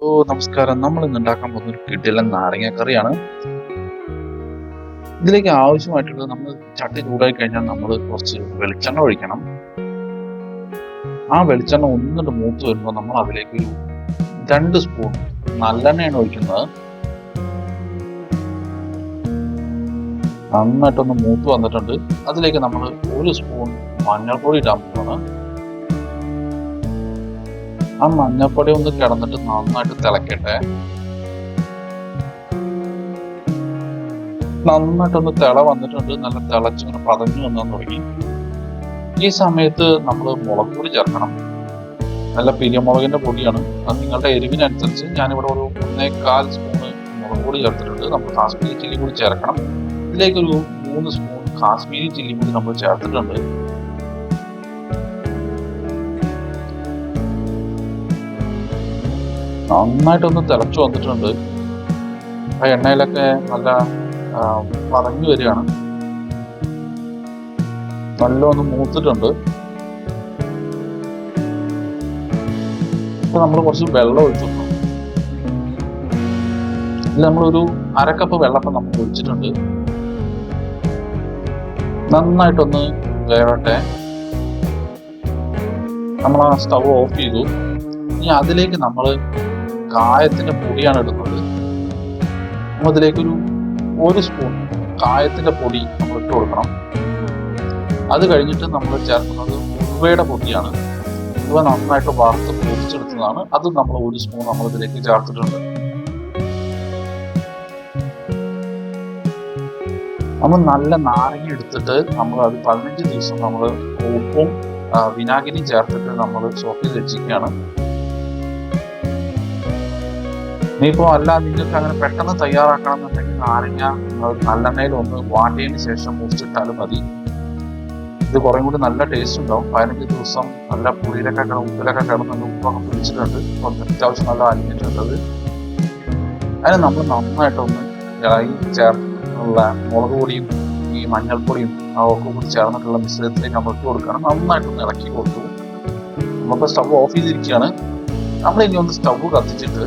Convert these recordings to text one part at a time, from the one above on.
നമസ്കാരം. നമ്മൾ ഇന്ന് ഉണ്ടാക്കാൻ പോകുന്ന ഒരു കിടിലൻ നാരങ്ങ കറിയാണ്. ഇതിലേക്ക് ആവശ്യമായിട്ടുള്ളത് നമ്മൾ ചട്ടി ചൂടായി കഴിഞ്ഞാൽ നമ്മൾ കുറച്ച് വെളിച്ചെണ്ണ ഒഴിക്കണം. ആ വെളിച്ചെണ്ണ ഒന്നിട്ട് മൂത്ത് വരുമ്പോൾ നമ്മൾ അതിലേക്ക് ഒരു 2 സ്പൂൺ നല്ലെണ്ണയാണ് ഒഴിക്കുന്നത്. നന്നായിട്ടൊന്ന് മൂത്ത് വന്നിട്ടുണ്ട്. അതിലേക്ക് നമ്മൾ 1 സ്പൂൺ മഞ്ഞൾപ്പൊടി ഇടാൻ പോവാണ്. ആ മഞ്ഞൾപ്പൊടി ഒന്ന് കിടന്നിട്ട് നന്നായിട്ട് തിളക്കട്ടെ. നന്നായിട്ടൊന്ന് തിള വന്നിട്ടുണ്ട്. നല്ല തിളച്ചിങ്ങനെ പതഞ്ഞു വന്നാൻ തുടങ്ങി. ഈ സമയത്ത് നമ്മൾ മുളക് പൊടി ചേർക്കണം. നല്ല പിരിയമുളകിന്റെ പൊടിയാണ്. അത് നിങ്ങളുടെ എരിവിനനുസരിച്ച് ഞാനിവിടെ ഒരു 1.25 സ്പൂണ് മുളക് പൊടി ചേർത്തിട്ടുണ്ട്. നമ്മൾ കാശ്മീരി ചില്ലി കൂടി ചേർക്കണം. ഇതിലേക്കൊരു 3 സ്പൂൺ കാശ്മീരി ചില്ലി കൂടി നമ്മൾ ചേർത്തിട്ടുണ്ട്. നന്നായിട്ടൊന്ന് തിളച്ചു വന്നിട്ടുണ്ട്. ആ എണ്ണയിലൊക്കെ നല്ല പറഞ്ഞു വരികയാണ്. നല്ലൊന്ന് മൂത്തിട്ടുണ്ട്. ഇപ്പൊ നമ്മൾ കുറച്ച് വെള്ളം ഒഴിച്ചു. ഇതിൽ നമ്മളൊരു 1/2 കപ്പ് വെള്ളം നമ്മൾ ഒഴിച്ചിട്ടുണ്ട്. നന്നായിട്ടൊന്ന് വേവട്ടെ. നമ്മൾ ആ സ്റ്റവ് ഓഫ് ചെയ്തു. ഇനി അതിലേക്ക് നമ്മൾ കായത്തിന്റെ പൊടിയാണ് ഇടുന്നത്. അതിലേക്കൊരു 1 സ്പൂൺ കായത്തിന്റെ പൊടി നമ്മൾ ഇട്ട് കൊടുക്കണം. അത് കഴിഞ്ഞിട്ട് നമ്മൾ ചേർക്കുന്നത് ഉലുവയുടെ പൊടിയാണ്. ഉലുവ നന്നായിട്ട് വറുത്ത് പൊടിച്ചെടുത്തതാണ്. അത് നമ്മൾ 1 സ്പൂൺ നമ്മൾ ഇതിലേക്ക് ചേർത്തിട്ടുണ്ട്. നമ്മൾ നല്ല നാരങ്ങ എടുത്തിട്ട് നമ്മൾ അത് 15 ദിവസം നമ്മൾ ഉപ്പും വിനാഗിരിയും ചേർത്തിട്ട് നമ്മൾ സോക്ക് ചെയ്ത് വെച്ചിരിക്കുകയാണ്. ഇനിയിപ്പോൾ അല്ല നിങ്ങൾക്ക് അങ്ങനെ പെട്ടെന്ന് തയ്യാറാക്കണം എന്നുണ്ടെങ്കിൽ നാരങ്ങ നല്ലെണ്ണയിൽ ഒന്ന് വാട്ടിയതിന് ശേഷം മുറിച്ചിട്ടാലും മതി. ഇത് കുറേ കൂടി നല്ല ടേസ്റ്റ് ഉണ്ടാവും. 15 ദിവസം നല്ല പുളിയിലൊക്കെ ഉപ്പിലൊക്കെ കിടന്ന് ഉപ്പൊക്കെ പിടിച്ചിട്ടുണ്ട്. അത്യാവശ്യം നല്ല അലിഞ്ഞിട്ടുള്ളത്. അതിന് നമ്മൾ നന്നായിട്ടൊന്ന് ഇളകി ചേർന്നുള്ള മുളക് പൊടിയും ഈ മഞ്ഞൾപ്പൊടിയും ഒക്കെ കൂടി ചേർന്നിട്ടുള്ള മിശ്രിതത്തിലേക്ക് നമ്മൾ ഇട്ട് കൊടുക്കണം. നന്നായിട്ടൊന്ന് ഇളക്കി കൊടുത്തു. നമ്മളിപ്പോൾ സ്റ്റവ് ഓഫ് ചെയ്തിരിക്കുകയാണ്. നമ്മൾ ഇനി ഒന്ന് സ്റ്റവ് കത്തിച്ചിട്ട്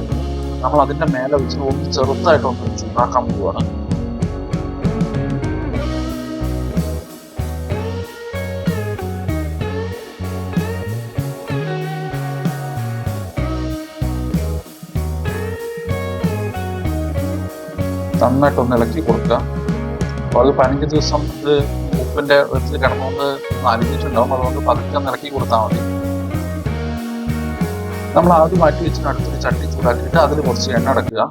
നമ്മൾ അതിന്റെ മേലെ വെച്ച് ഒന്ന് ചെറുതായിട്ടൊന്ന് ചൂടാക്കാൻ പോവുകയാണ്. നന്നായിട്ടൊന്ന് ഇളക്കി കൊടുക്കുക. അപ്പോൾ അത് 15 ദിവസം ഇത് ഉപ്പിന്റെ വെച്ച് കിടന്നുകൊണ്ട് അലിഞ്ഞിട്ടുണ്ടാവും. അതുകൊണ്ട് പതുക്കെ ഇളക്കി കൊടുത്താൽ മതി. നമ്മൾ ആദ്യം മാറ്റി വെച്ചിട്ട് അടുത്തൊരു ചട്ടി ചൂടാക്കിയിട്ട് അതിൽ കുറച്ച് എണ്ണ അടക്കുക.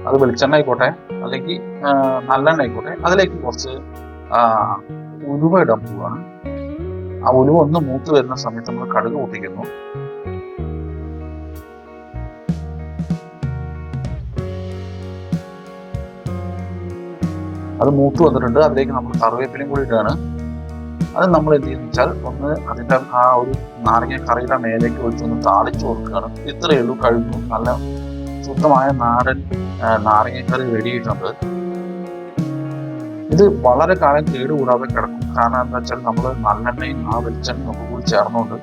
അത് വെളിച്ചെണ്ണ ആയിക്കോട്ടെ അല്ലെങ്കിൽ നല്ലെണ്ണ ആയിക്കോട്ടെ. അതിലേക്ക് കുറച്ച് ഉലുവ ഇടാൻ പോവുകയാണ്. ആ ഉലുവ ഒന്ന് മൂത്ത് വരുന്ന സമയത്ത് നമ്മൾ കടുക് പൊട്ടിക്കുന്നു. അത് മൂത്ത് വന്നിട്ടുണ്ട്. അതിലേക്ക് നമ്മൾ കറിവേപ്പിലയും കൂടി ഇടുകയാണ്. അത് നമ്മൾ എന്ത് ചെയ്യുന്ന വെച്ചാൽ ഒന്ന് അതിൻ്റെ ആ ഒരു നാരങ്ങ കറിയുടെ മേലേക്ക് ഒഴിച്ചൊന്ന് താളിച്ചു കൊടുക്കുകയാണ്. ഇത്രയേ ഉള്ളൂ, കഴിഞ്ഞു. നല്ല ശുദ്ധമായ നാടൻ നാരങ്ങക്കറി റെഡി ആയിട്ടുണ്ട്. ഇത് വളരെ കാലം കേടുകൂടാതെ കിടക്കും. കാരണം എന്താ വെച്ചാൽ നമ്മൾ നല്ലെണ്ണയും ആ വെളിച്ചെണ്ണയും ഒക്കെ കൂടി ചേർന്നുകൊണ്ട്